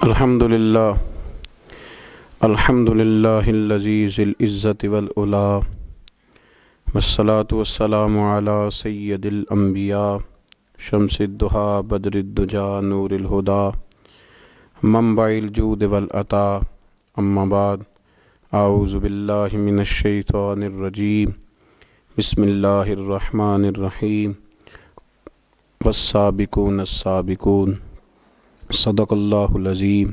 الحمدللہ الذی ذی العزت والعلا والصلاة والسلام علی سید الانبیاء شمس الضحیٰ بدر الدجا نور الہدی منبع الجود والعطا اما بعد اعوذ باللہ من الشیطان الرجیم بسم اللہ الرحمن الرحیم والسابقون السابقون صدق اللہ العظیم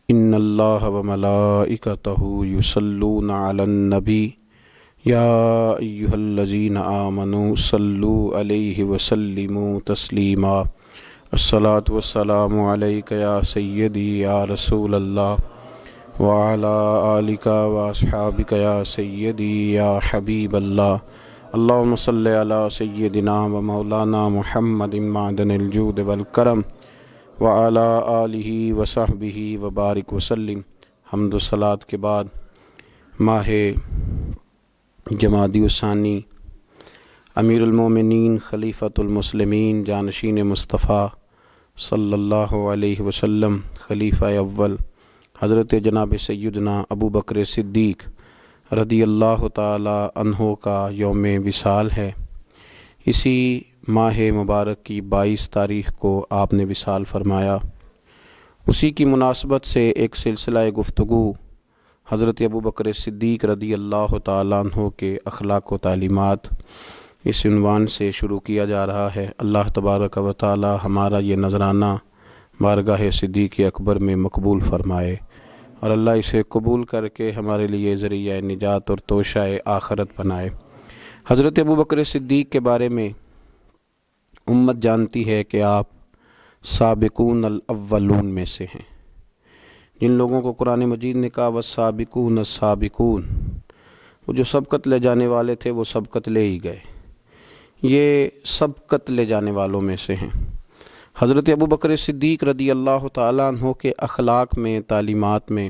ان اللہ وملائکتہ یصلون علی النبی یا ایہا الذین آمنوا صلوا علیہ وسلموا تسلیما الصلاۃ والسلام علیک یا سیدی یا رسول اللہ وعلی آلک واصحابک یا سیدی یا حبیب اللہ اللہم صلی علی سیدنا و مولانا محمد معدن الجود والکرم وعلی آلہ وصحبہ وبارک وسلم۔ حمد و صلوات کے بعد ماہ جمادی الثانی امیر المومنین خلیفۃ المسلمین جانشین مصطفیٰ صلی اللہ علیہ وسلم خلیفہ اول حضرت جناب سیدنا ابو بکر صدیق رضی اللہ تعالی عنہ کا یوم وصال ہے۔ اسی ماہ مبارک کی 22 تاریخ کو آپ نے وصال فرمایا۔ اسی کی مناسبت سے ایک سلسلہ گفتگو حضرت ابو بکر صدیق رضی اللہ تعالیٰ عنہ کے اخلاق و تعلیمات اس عنوان سے شروع کیا جا رہا ہے۔ اللہ تبارک و تعالی ہمارا یہ نذرانہ بارگاہ صدیق اکبر میں مقبول فرمائے اور اللہ اسے قبول کر کے ہمارے لیے ذریعہ نجات اور توشہ آخرت بنائے۔ حضرت ابو بکر صدیق کے بارے میں امت جانتی ہے کہ آپ سابقون الاولون میں سے ہیں۔ جن لوگوں کو قرآن مجید نے کہا والسابقون السابقون، وہ جو سبقت لے جانے والے تھے وہ سبقت لے ہی گئے، یہ سبقت لے جانے والوں میں سے ہیں۔ حضرت ابو بکر صدیق رضی اللہ تعالیٰ عنہ کے اخلاق میں، تعلیمات میں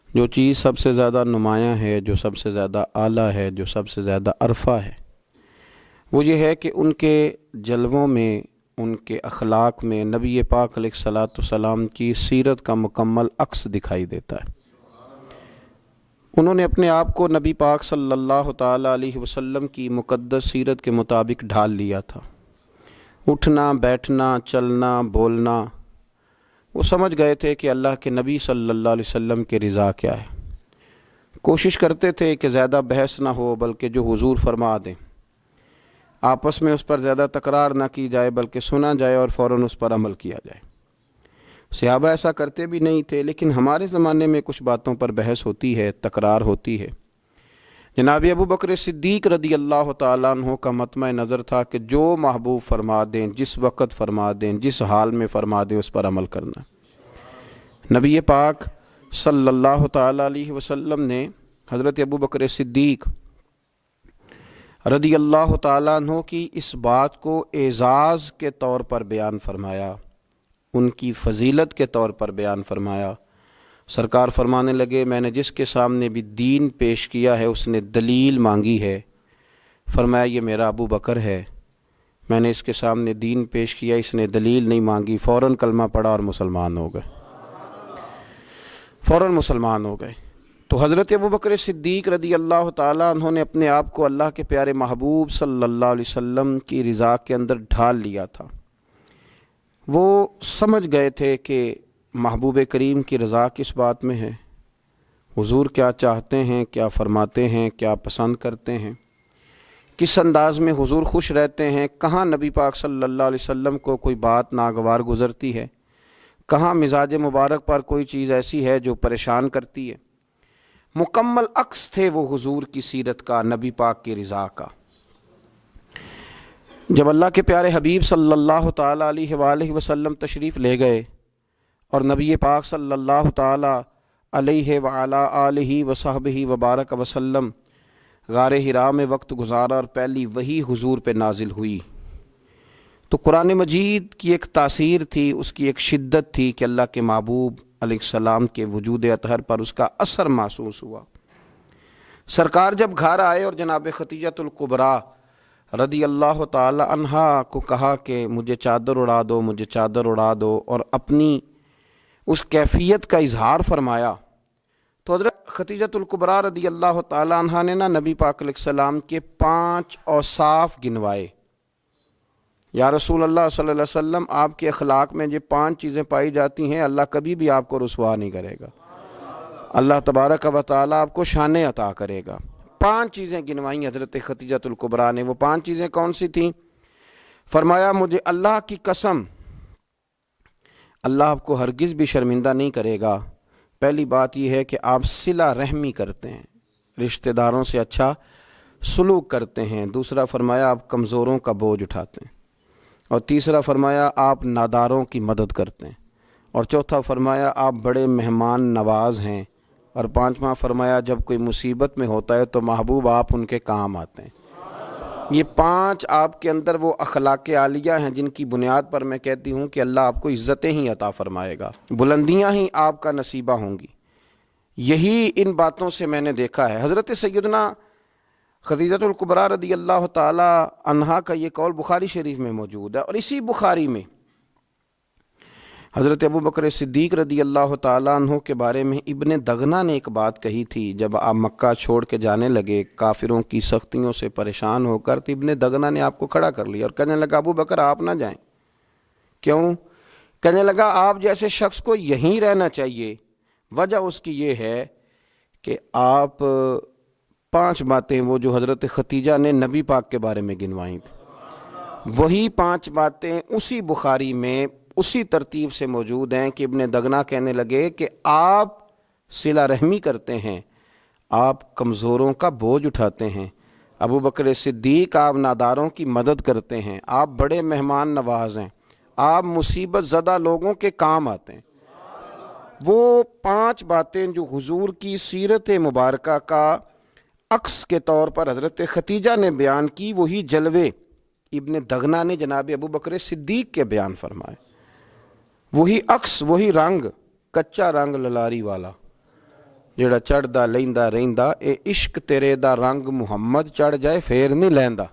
جو چیز سب سے زیادہ نمایاں ہے، جو سب سے زیادہ اعلیٰ ہے، جو سب سے زیادہ عرفہ ہے، وہ یہ ہے کہ ان کے جلووں میں، ان کے اخلاق میں نبی پاک علیہ الصلاۃ والسلام کی سیرت کا مکمل عکس دکھائی دیتا ہے۔ انہوں نے اپنے آپ کو نبی پاک صلی اللہ تعالیٰ علیہ وسلم کی مقدس سیرت کے مطابق ڈھال لیا تھا۔ اٹھنا، بیٹھنا، چلنا، بولنا، وہ سمجھ گئے تھے کہ اللہ کے نبی صلی اللہ علیہ وسلم کے رضا کیا ہے۔ کوشش کرتے تھے کہ زیادہ بحث نہ ہو بلکہ جو حضور فرما دیں، آپس میں اس پر زیادہ تکرار نہ کی جائے بلکہ سنا جائے اور فوراً اس پر عمل کیا جائے۔ صحابہ ایسا کرتے بھی نہیں تھے، لیکن ہمارے زمانے میں کچھ باتوں پر بحث ہوتی ہے، تکرار ہوتی ہے۔ جناب ابو بکر صدیق رضی اللہ تعالیٰ عنہ کا مطمع نظر تھا کہ جو محبوب فرما دیں، جس وقت فرما دیں، جس حال میں فرما دیں، اس پر عمل کرنا۔ نبی پاک صلی اللہ تعالیٰ علیہ وسلم نے حضرت ابو بکر صدیق رضی اللہ تعالیٰ عنہ کی اس بات کو اعزاز کے طور پر بیان فرمایا، ان کی فضیلت کے طور پر بیان فرمایا۔ سرکار فرمانے لگے، میں نے جس کے سامنے بھی دین پیش کیا ہے اس نے دلیل مانگی ہے، فرمایا یہ میرا ابو بکر ہے۔ میں نے اس کے سامنے دین پیش کیا، اس نے دلیل نہیں مانگی، فوراً کلمہ پڑھا اور مسلمان ہو گئے، فوراً مسلمان ہو گئے۔ تو حضرت ابو بکر صدیق رضی اللہ تعالیٰ عنہ نے اپنے آپ کو اللہ کے پیارے محبوب صلی اللہ علیہ وسلم کی رضا کے اندر ڈھال لیا تھا۔ وہ سمجھ گئے تھے کہ محبوب کریم کی رضا کس بات میں ہے، حضور کیا چاہتے ہیں، کیا فرماتے ہیں، کیا پسند کرتے ہیں، کس انداز میں حضور خوش رہتے ہیں، کہاں نبی پاک صلی اللہ علیہ وسلم کو کوئی بات ناگوار گزرتی ہے، کہاں مزاج مبارک پر کوئی چیز ایسی ہے جو پریشان کرتی ہے۔ مکمل عکس تھے وہ حضور کی سیرت کا، نبی پاک کی رضا کا۔ جب اللہ کے پیارے حبیب صلی اللہ تعالیٰ علیہ وآلہ وسلم تشریف لے گئے اور نبی پاک صلی اللہ تعالیٰ علیہ وعلی آلہ وصحبہ وبارک وسلم غار حرا میں وقت گزارا اور پہلی وحی حضور پہ نازل ہوئی، تو قرآن مجید کی ایک تاثیر تھی، اس کی ایک شدت تھی کہ اللہ کے محبوب علیہ السلام کے وجود اطہر پر اس کا اثر محسوس ہوا۔ سرکار جب گھر آئے اور جناب خدیجۃ الکبریٰ رضی اللہ تعالی عنہا کو کہا کہ مجھے چادر اڑا دو، مجھے چادر اڑا دو، اور اپنی اس کیفیت کا اظہار فرمایا تو حضرت خدیجۃ الکبریٰ رضی اللہ تعالیٰ عنہ نے نبی پاک علیہ السلام کے 5 اوصاف گنوائے. یا رسول اللہ صلی اللہ علیہ وسلم، آپ کے اخلاق میں یہ 5 چیزیں پائی جاتی ہیں، اللہ کبھی بھی آپ کو رسوا نہیں کرے گا، اللہ تبارک و تعالیٰ آپ کو شان عطا کرے گا. 5 چیزیں گنوائیں حضرت خدیجۃ الکبریٰ نے. وہ 5 چیزیں کون سی تھیں؟ فرمایا مجھے اللہ کی قسم اللہ آپ کو ہرگز بھی شرمندہ نہیں کرے گا. پہلی بات یہ ہے کہ آپ صلہ رحمی کرتے ہیں، رشتہ داروں سے اچھا سلوک کرتے ہیں. دوسرا فرمایا آپ کمزوروں کا بوجھ اٹھاتے ہیں. اور تیسرا فرمایا آپ ناداروں کی مدد کرتے ہیں. اور چوتھا فرمایا آپ بڑے مہمان نواز ہیں. اور 5واں فرمایا جب کوئی مصیبت میں ہوتا ہے تو محبوب آپ ان کے کام آتے ہیں. یہ 5 آپ کے اندر وہ اخلاق عالیہ ہیں جن کی بنیاد پر میں کہتی ہوں کہ اللہ آپ کو عزتیں ہی عطا فرمائے گا، بلندیاں ہی آپ کا نصیبہ ہوں گی. یہی ان باتوں سے میں نے دیکھا ہے. حضرت سیدنا خدیجۃ الکبریٰ رضی اللہ تعالی عنہا کا یہ قول بخاری شریف میں موجود ہے. اور اسی بخاری میں حضرت ابو بکر صدیق رضی اللہ تعالیٰ عنہ کے بارے میں ابن دغنہ نے ایک بات کہی تھی. جب آپ مکہ چھوڑ کے جانے لگے کافروں کی سختیوں سے پریشان ہو کر، تو ابن دغنہ نے آپ کو کھڑا کر لیا اور کہنے لگا ابو بکر آپ نہ جائیں. کیوں؟ کہنے لگا آپ جیسے شخص کو یہیں رہنا چاہیے. وجہ اس کی یہ ہے کہ آپ 5 باتیں وہ جو حضرت خدیجہ نے نبی پاک کے بارے میں گنوائیں تھیں، وہی 5 باتیں اسی بخاری میں اسی ترتیب سے موجود ہیں کہ ابن دغنہ کہنے لگے کہ آپ صلہ رحمی کرتے ہیں، آپ کمزوروں کا بوجھ اٹھاتے ہیں. ابو بکر صدیق آپ ناداروں کی مدد کرتے ہیں، آپ بڑے مہمان نواز ہیں، آپ مصیبت زدہ لوگوں کے کام آتے ہیں. وہ 5 باتیں جو حضور کی سیرت مبارکہ کا عکس کے طور پر حضرت خدیجہ نے بیان کی، وہی جلوے ابن دغنہ نے جناب ابو بکر صدیق کے بیان فرمائے. وہی عکس، وہی رنگ، کچا رنگ للاری والا جڑا چڑھدا لیندا رہندا، اے عشق تیرے دا رنگ محمد چڑھ جائے پھر نہیں لیندا.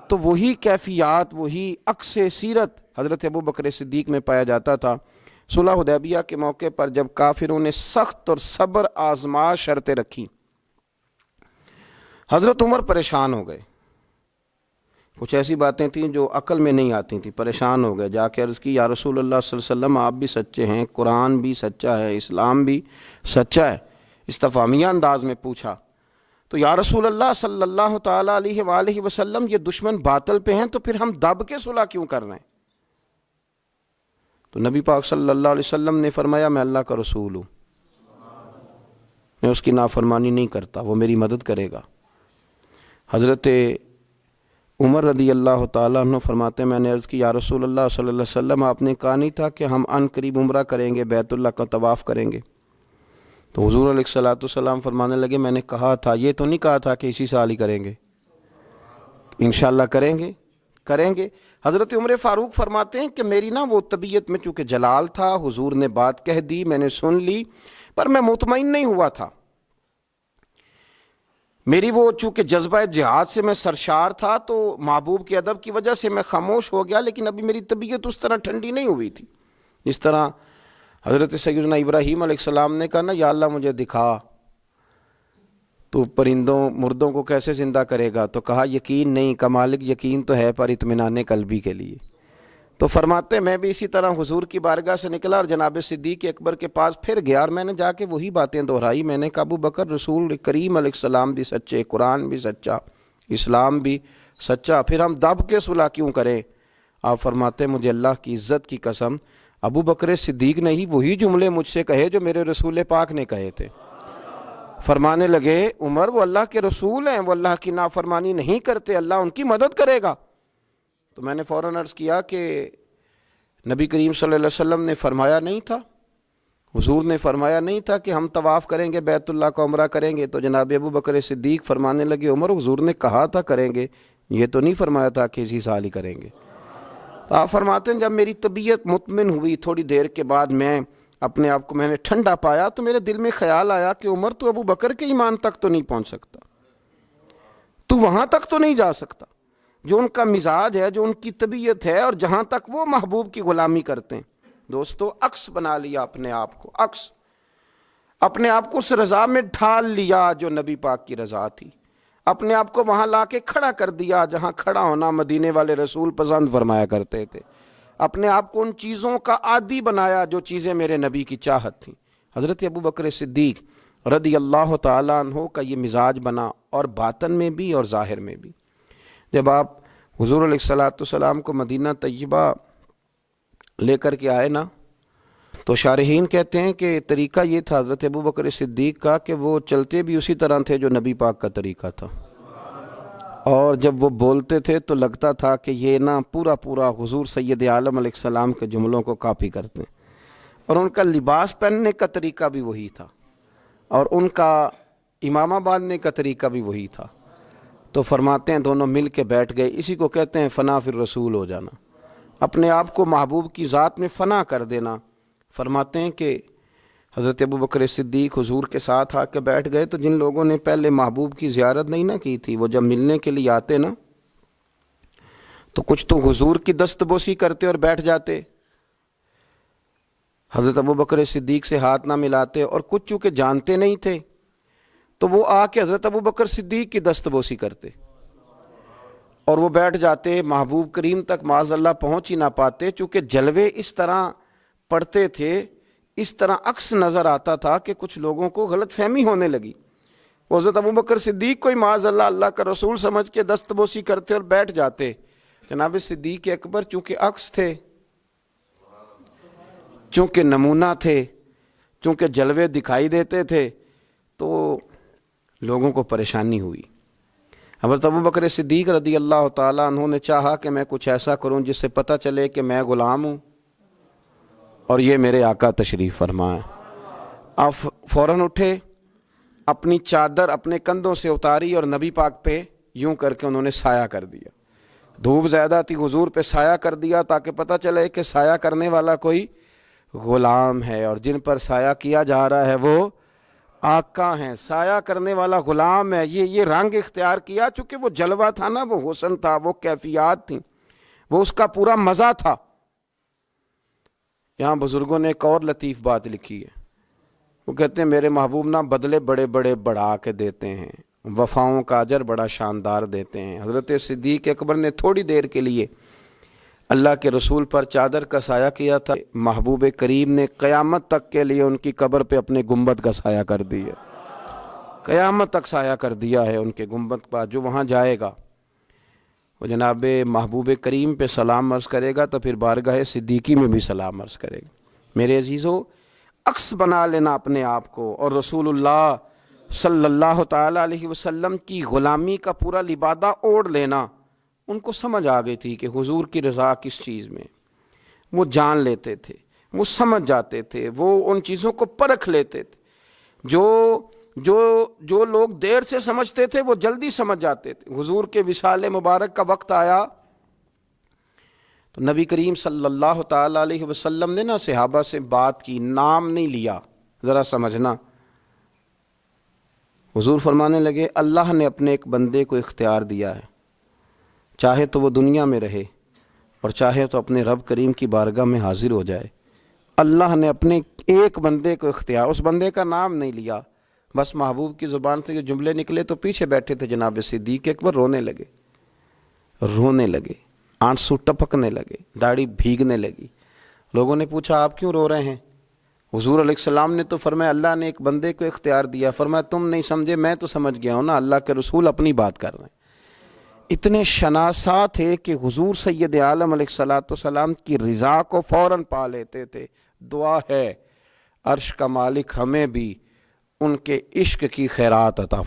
تو وہی کیفیات، وہی عکس سیرت حضرت ابو بکر صدیق میں پایا جاتا تھا. صلح حدیبیہ کے موقع پر جب کافروں نے سخت اور صبر آزما شرطیں رکھی، حضرت عمر پریشان ہو گئے. کچھ ایسی باتیں تھیں جو عقل میں نہیں آتی تھیں، پریشان ہو گئے. جا کے عرض کی یا رسول اللہ صلی اللہ علیہ وسلم آپ بھی سچے ہیں، قرآن بھی سچا ہے، اسلام بھی سچا ہے. استفہامیہ انداز میں پوچھا تو یا رسول اللہ صلی اللہ تعالیٰ علیہ وآلہ وسلم یہ دشمن باطل پہ ہیں تو پھر ہم دب کے صلح کیوں کر رہے ہیں؟ تو نبی پاک صلی اللہ علیہ وسلم نے فرمایا میں اللہ کا رسول ہوں، میں اس کی نافرمانی نہیں کرتا، وہ میری مدد کرے گا. حضرت عمر رضی اللہ تعالیٰ عنہ فرماتے ہیں میں نے عرض کی یا رسول اللہ صلی اللہ علیہ وسلم آپ نے کہا نہیں تھا کہ ہم عن قریب عمرہ کریں گے، بیت اللہ کا طواف کریں گے؟ تو حضور علیہ الصلوۃ والسلام فرمانے لگے میں نے کہا تھا، یہ تو نہیں کہا تھا کہ اسی سال ہی کریں گے، انشاءاللہ کریں گے. حضرت عمر فاروق فرماتے ہیں کہ میری وہ طبیعت میں چونکہ جلال تھا، حضور نے بات کہہ دی، میں نے سن لی، پر میں مطمئن نہیں ہوا تھا. میری وہ چونکہ جذبہ جہاد سے میں سرشار تھا تو محبوب کے ادب کی وجہ سے میں خاموش ہو گیا، لیکن ابھی میری طبیعت اس طرح ٹھنڈی نہیں ہوئی تھی. جس طرح حضرت سیدنا ابراہیم علیہ السلام نے کہا نا یا اللہ مجھے دکھا تو پرندوں مردوں کو کیسے زندہ کرے گا، تو کہا یقین نہیں کا مالک، یقین تو ہے پر اطمینان قلبی کے لیے. تو فرماتے میں بھی اسی طرح حضور کی بارگاہ سے نکلا اور جناب صدیق اکبر کے پاس پھر گیا اور میں نے جا کے وہی باتیں دہرائی. میں نے کہا ابو بکر رسول کریم علیہ السلام بھی سچے، قرآن بھی سچا، اسلام بھی سچا، پھر ہم دب کے صلح کیوں کریں؟ آپ فرماتے مجھے اللہ کی عزت کی قسم ابو بکر صدیق نے ہی وہی جملے مجھ سے کہے جو میرے رسول پاک نے کہے تھے. فرمانے لگے عمر وہ اللہ کے رسول ہیں، وہ اللہ کی نافرمانی نہیں کرتے، اللہ ان کی مدد کرے گا. تو میں نے فوراً عرض کیا کہ نبی کریم صلی اللہ علیہ وسلم نے فرمایا نہیں تھا، حضور نے فرمایا نہیں تھا کہ ہم طواف کریں گے، بیت اللہ کا عمرہ کریں گے؟ تو جناب ابو بکر صدیق فرمانے لگے عمر حضور نے کہا تھا کریں گے، یہ تو نہیں فرمایا تھا کہ اسی سال ہی کریں گے. تو آپ فرماتے ہیں جب میری طبیعت مطمئن ہوئی تھوڑی دیر کے بعد میں اپنے آپ کو میں نے ٹھنڈا پایا تو میرے دل میں خیال آیا کہ عمر تو ابو بکر کے ایمان تک تو نہیں پہنچ سکتا، تو وہاں تک تو نہیں جا سکتا جو ان کا مزاج ہے، جو ان کی طبیعت ہے، اور جہاں تک وہ محبوب کی غلامی کرتے ہیں. دوستو عکس بنا لیا اپنے آپ کو، عکس اپنے آپ کو اس رضا میں ڈھال لیا جو نبی پاک کی رضا تھی، اپنے آپ کو وہاں لا کے کھڑا کر دیا جہاں کھڑا ہونا مدینے والے رسول پسند فرمایا کرتے تھے، اپنے آپ کو ان چیزوں کا عادی بنایا جو چیزیں میرے نبی کی چاہت تھیں۔ حضرت ابوبکر صدیق رضی اللہ تعالیٰ عنہ کا یہ مزاج بنا، اور باطن میں بھی اور ظاہر میں بھی۔ جب آپ حضور علیہ الصلوۃ والسلام کو مدینہ طیبہ لے کر کے آئے نا، تو شارحین کہتے ہیں کہ طریقہ یہ تھا حضرت ابوبکر صدیق کا کہ وہ چلتے بھی اسی طرح تھے جو نبی پاک کا طریقہ تھا، اور جب وہ بولتے تھے تو لگتا تھا کہ یہ نا پورا حضور سید عالم علیہ السلام کے جملوں کو کاپی کرتے ہیں، اور ان کا لباس پہننے کا طریقہ بھی وہی تھا، اور ان کا امامہ باندھنے کا طریقہ بھی وہی تھا۔ تو فرماتے ہیں دونوں مل کے بیٹھ گئے، اسی کو کہتے ہیں فنا فی الرسول ہو جانا، اپنے آپ کو محبوب کی ذات میں فنا کر دینا۔ فرماتے ہیں کہ حضرت ابوبکر صدیق حضور کے ساتھ آ کے بیٹھ گئے، تو جن لوگوں نے پہلے محبوب کی زیارت نہیں نہ کی تھی، وہ جب ملنے کے لیے آتے نا تو کچھ تو حضور کی دستبوسی کرتے اور بیٹھ جاتے، حضرت ابوبکر صدیق سے ہاتھ نہ ملاتے، اور کچھ چونکہ جانتے نہیں تھے تو وہ آ کے حضرت ابوبکر صدیق کی دستبوسی کرتے، اور وہ بیٹھ جاتے، محبوب کریم تک معاذ اللہ پہنچ ہی نہ پاتے، چونکہ جلوے اس طرح پڑھتے تھے، اس طرح عکس نظر آتا تھا کہ کچھ لوگوں کو غلط فہمی ہونے لگی۔ وہ حضرت ابوبکر صدیق کو ہی معاذ اللہ اللہ کا رسول سمجھ کے دستبوسی کرتے اور بیٹھ جاتے۔ جناب صدیق اکبر چونکہ عکس تھے، چونکہ نمونہ تھے، چونکہ جلوے دکھائی دیتے تھے، تو لوگوں کو پریشانی ہوئی۔ حضرت ابوبکر صدیق رضی اللہ تعالیٰ عنہ نے چاہا کہ میں کچھ ایسا کروں جس سے پتہ چلے کہ میں غلام ہوں اور یہ میرے آقا تشریف فرما ہے۔ آپ فوراً اٹھے، اپنی چادر اپنے کندھوں سے اتاری اور نبی پاک پہ یوں کر کے انہوں نے سایہ کر دیا۔ دھوپ زیادہ تھی، حضور پہ سایہ کر دیا تاکہ پتہ چلے کہ سایہ کرنے والا کوئی غلام ہے، اور جن پر سایہ کیا جا رہا ہے وہ آقا ہیں، سایہ کرنے والا غلام ہے۔ یہ رنگ اختیار کیا چونکہ وہ جلوہ تھا نا، وہ حسن تھا، وہ کیفیات تھیں، وہ اس کا پورا مزہ تھا۔ یہاں بزرگوں نے ایک اور لطیف بات لکھی ہے، وہ کہتے ہیں میرے محبوب نا بدلے بڑے بڑے بڑھا کے دیتے ہیں، وفاؤں کا اجر بڑا شاندار دیتے ہیں۔ حضرت صدیق اکبر نے تھوڑی دیر کے لیے اللہ کے رسول پر چادر کا سایہ کیا تھا، محبوب کریم نے قیامت تک کے لیے ان کی قبر پہ اپنے گنبد کا سایہ کر دیا، قیامت تک سایہ کر دیا ہے ان کے گنبد پر۔ جو وہاں جائے گا وہ جناب محبوب کریم پہ سلام عرض کرے گا تو پھر بارگاہ صدیقی میں بھی سلام عرض کرے گا۔ میرے عزیزو، عکس بنا لینا اپنے آپ کو، اور رسول اللہ صلی اللہ تعالیٰ علیہ وسلم کی غلامی کا پورا لبادہ اوڑھ لینا۔ ان کو سمجھ آ گئی تھی کہ حضور کی رضا کس چیز میں، وہ جان لیتے تھے، وہ سمجھ جاتے تھے، وہ ان چیزوں کو پرکھ لیتے تھے۔ جو لوگ دیر سے سمجھتے تھے وہ جلدی سمجھ جاتے تھے۔ حضور کے وصال مبارک کا وقت آیا تو نبی کریم صلی اللہ تعالیٰ علیہ وسلم نے نا صحابہ سے بات کی، نام نہیں لیا، ذرا سمجھنا۔ حضور فرمانے لگے اللہ نے اپنے ایک بندے کو اختیار دیا ہے، چاہے تو وہ دنیا میں رہے اور چاہے تو اپنے رب کریم کی بارگاہ میں حاضر ہو جائے۔ اللہ نے اپنے ایک بندے کو اختیار، اس بندے کا نام نہیں لیا، بس محبوب کی زبان سے جو جملے نکلے تو پیچھے بیٹھے تھے جناب صدیق اکبر رونے لگے، آنسو ٹپکنے لگے، داڑھی بھیگنے لگی۔ لوگوں نے پوچھا آپ کیوں رو رہے ہیں؟ حضور علیہ السلام نے تو فرمایا اللہ نے ایک بندے کو اختیار دیا۔ فرمایا تم نہیں سمجھے، میں تو سمجھ گیا ہوں نا، اللہ کے رسول اپنی بات کر رہے ہیں۔ اتنے شناسا تھے کہ حضور سید عالم علیہ السلام کی رضا کو فوراً پا لیتے تھے۔ دعا ہے عرش کا مالک ہمیں بھی ان کے عشق کی خیرات عطا